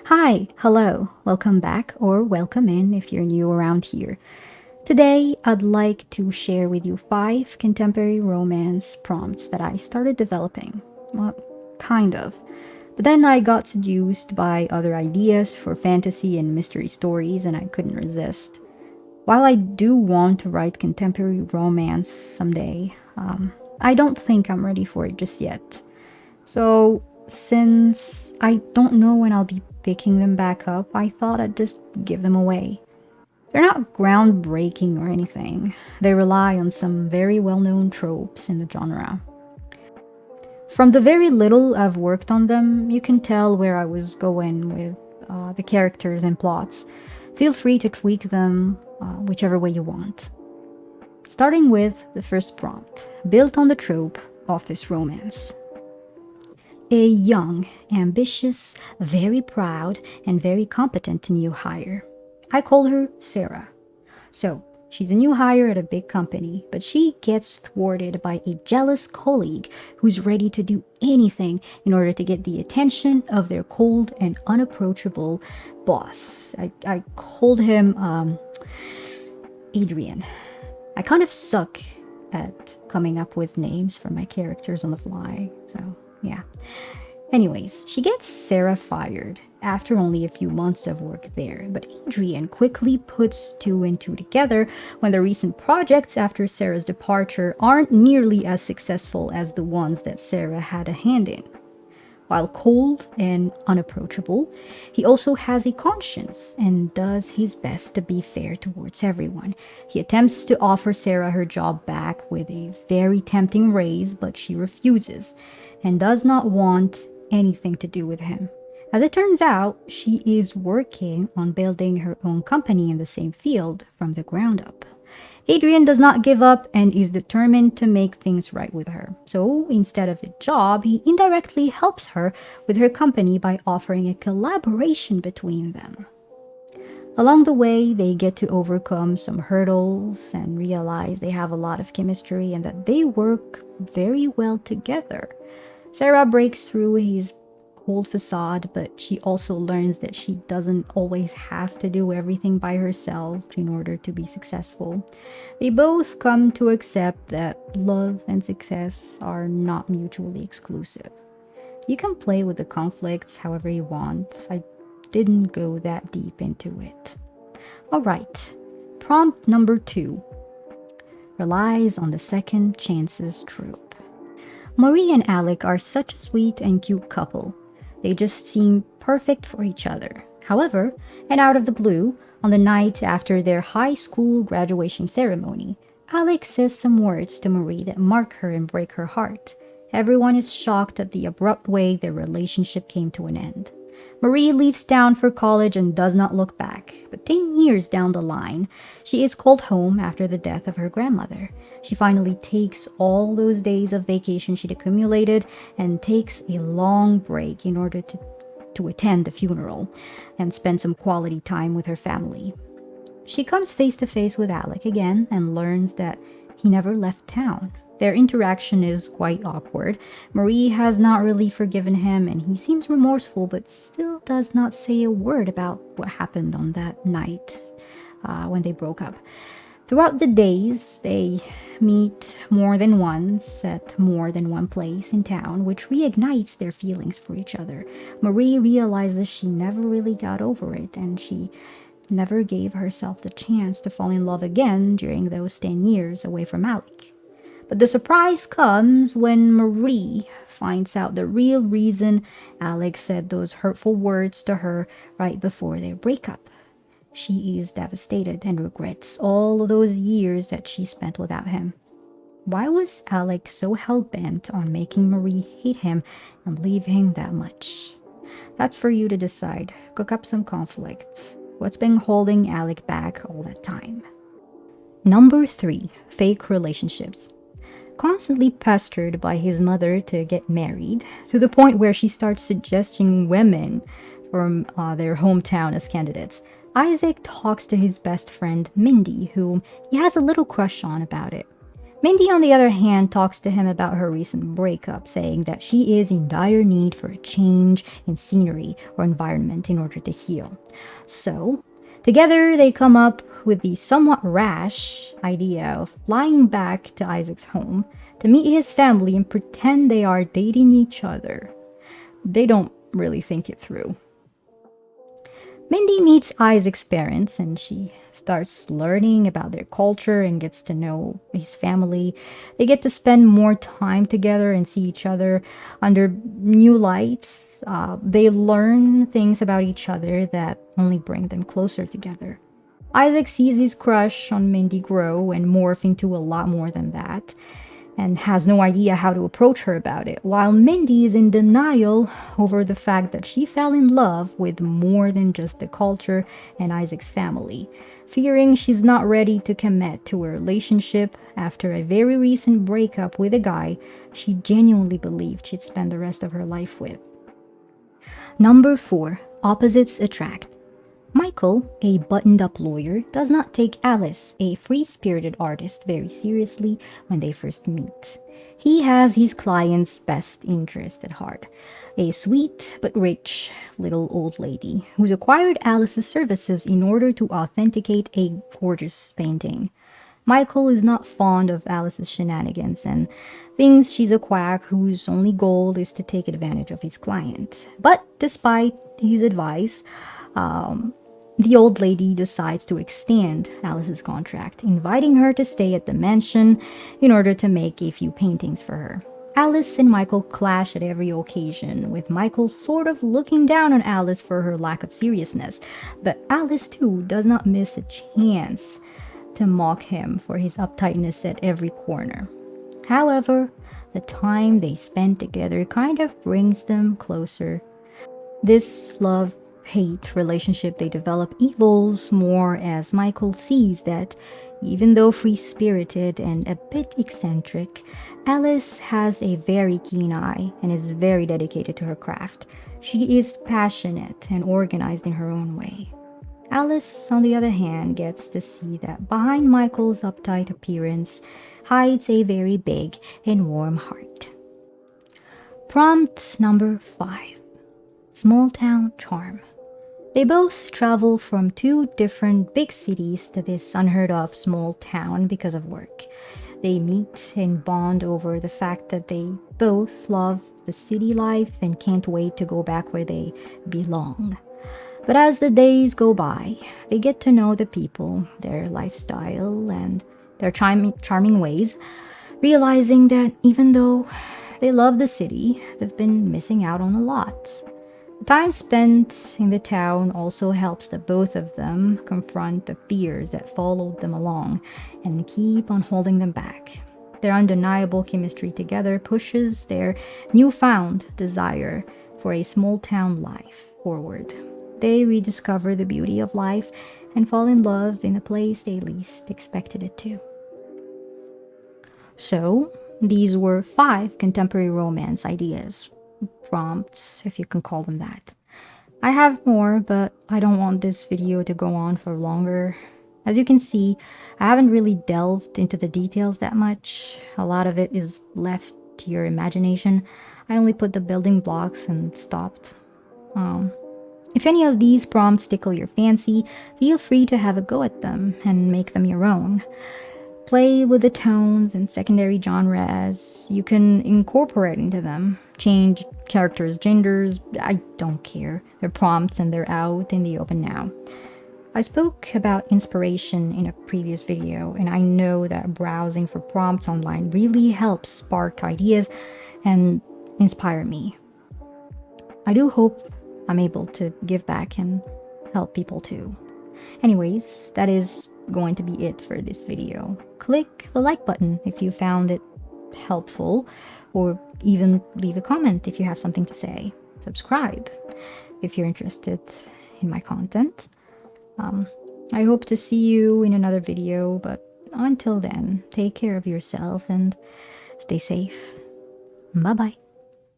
Hi, hello, welcome back, or welcome in if you're new around here. Today, I'd like to share with you 5 contemporary romance prompts that I started developing. Well, kind of. But then I got seduced by other ideas for fantasy and mystery stories, and I couldn't resist. While I do want to write contemporary romance someday, I don't think I'm ready for it just yet. So, since I don't know when I'll be picking them back up, I thought I'd just give them away. They're not groundbreaking or anything. They rely on some very well known tropes in the genre. From the very little I've worked on them, you can tell where I was going with the characters and plots. Feel free to tweak them whichever way you want. Starting with the first prompt, built on the trope office romance. A young, ambitious, very proud, and very competent new hire. I call her Sarah. So, she's a new hire at a big company, but she gets thwarted by a jealous colleague who's ready to do anything in order to get the attention of their cold and unapproachable boss. I called him Adrian. I kind of suck at coming up with names for my characters on the fly, so yeah. Anyways, she gets Sarah fired after only a few months of work there, but Adrian quickly puts two and two together when the recent projects after Sarah's departure aren't nearly as successful as the ones that Sarah had a hand in. While cold and unapproachable, he also has a conscience and does his best to be fair towards everyone. He attempts to offer Sarah her job back with a very tempting raise, but she refuses and does not want anything to do with him. As it turns out, she is working on building her own company in the same field from the ground up. Adrian does not give up and is determined to make things right with her. So instead of a job, he indirectly helps her with her company by offering a collaboration between them. Along the way, they get to overcome some hurdles and realize they have a lot of chemistry and that they work very well together. Sarah breaks through his cold facade, but she also learns that she doesn't always have to do everything by herself in order to be successful. They both come to accept that love and success are not mutually exclusive. You can play with the conflicts however you want. I didn't go that deep into it. Alright, prompt number 2 relies on the second chances trope. Marie and Alec are such a sweet and cute couple. They just seem perfect for each other. However, and out of the blue, on the night after their high school graduation ceremony, Alec says some words to Marie that mark her and break her heart. Everyone is shocked at the abrupt way their relationship came to an end. Marie leaves town for college and does not look back, but 10 years down the line, she is called home after the death of her grandmother. She finally takes all those days of vacation she'd accumulated and takes a long break in order to attend the funeral and spend some quality time with her family. She comes face to face with Alec again and learns that he never left town. Their interaction is quite awkward. Marie has not really forgiven him and he seems remorseful but still does not say a word about what happened on that night when they broke up. Throughout the days, they meet more than once at more than one place in town, which reignites their feelings for each other. Marie realizes she never really got over it and she never gave herself the chance to fall in love again during those 10 years away from Alec. But the surprise comes when Marie finds out the real reason Alex said those hurtful words to her right before their breakup. She is devastated and regrets all of those years that she spent without him. Why was Alex so hell-bent on making Marie hate him and leave him that much? That's for you to decide. Cook up some conflicts. What's been holding Alec back all that time? Number 3. Fake relationships. Constantly pestered by his mother to get married, to the point where she starts suggesting women from their hometown as candidates, Isaac talks to his best friend Mindy, whom he has a little crush on about it. Mindy, on the other hand, talks to him about her recent breakup, saying that she is in dire need for a change in scenery or environment in order to heal. So, together they come up with the somewhat rash idea of flying back to Isaac's home to meet his family and pretend they are dating each other. They don't really think it through. Mindy meets Isaac's parents and she starts learning about their culture and gets to know his family. They get to spend more time together and see each other under new lights. They learn things about each other that only bring them closer together. Isaac sees his crush on Mindy grow and morph into a lot more than that, and has no idea how to approach her about it, while Mindy is in denial over the fact that she fell in love with more than just the culture and Isaac's family, fearing she's not ready to commit to a relationship after a very recent breakup with a guy she genuinely believed she'd spend the rest of her life with. Number 4. Opposites attract. Michael, a buttoned-up lawyer, does not take Alice, a free-spirited artist, very seriously when they first meet. He has his client's best interest at heart, a sweet but rich little old lady who's acquired Alice's services in order to authenticate a gorgeous painting. Michael is not fond of Alice's shenanigans and thinks she's a quack whose only goal is to take advantage of his client. But despite his advice, the old lady decides to extend Alice's contract, inviting her to stay at the mansion in order to make a few paintings for her. Alice and Michael clash at every occasion, with Michael sort of looking down on Alice for her lack of seriousness, but Alice too does not miss a chance to mock him for his uptightness at every corner. However, the time they spend together kind of brings them closer. This love-hate relationship they develop evolves more as Michael sees that, even though free-spirited and a bit eccentric, Alice has a very keen eye and is very dedicated to her craft. She is passionate and organized in her own way. Alice, on the other hand, gets to see that behind Michael's uptight appearance hides a very big and warm heart. Prompt number 5. Small town charm. They both travel from 2 different big cities to this unheard of small town because of work. They meet and bond over the fact that they both love the city life and can't wait to go back where they belong. But as the days go by, they get to know the people, their lifestyle, and their charming ways, realizing that even though they love the city, they've been missing out on a lot. The time spent in the town also helps the both of them confront the fears that followed them along and keep on holding them back. Their undeniable chemistry together pushes their newfound desire for a small town life forward. They rediscover the beauty of life and fall in love in a place they least expected it to. So, these were 5 contemporary romance ideas, prompts, if you can call them that. I have more, but I don't want this video to go on for longer. As you can see, I haven't really delved into the details that much. A lot of it is left to your imagination. I only put the building blocks and stopped. If any of these prompts tickle your fancy, feel free to have a go at them and make them your own. Play with the tones and secondary genres you can incorporate into them. Change characters' genders, I don't care. They're prompts and they're out in the open now. I spoke about inspiration in a previous video, and I know that browsing for prompts online really helps spark ideas and inspire me. I do hope I'm able to give back and help people too. Anyways, that is going to be it for this video. Click the like button if you found it helpful, or even leave a comment if you have something to say. Subscribe if you're interested in my content. I hope to see you in another video, but until then, take care of yourself and stay safe. Bye-bye.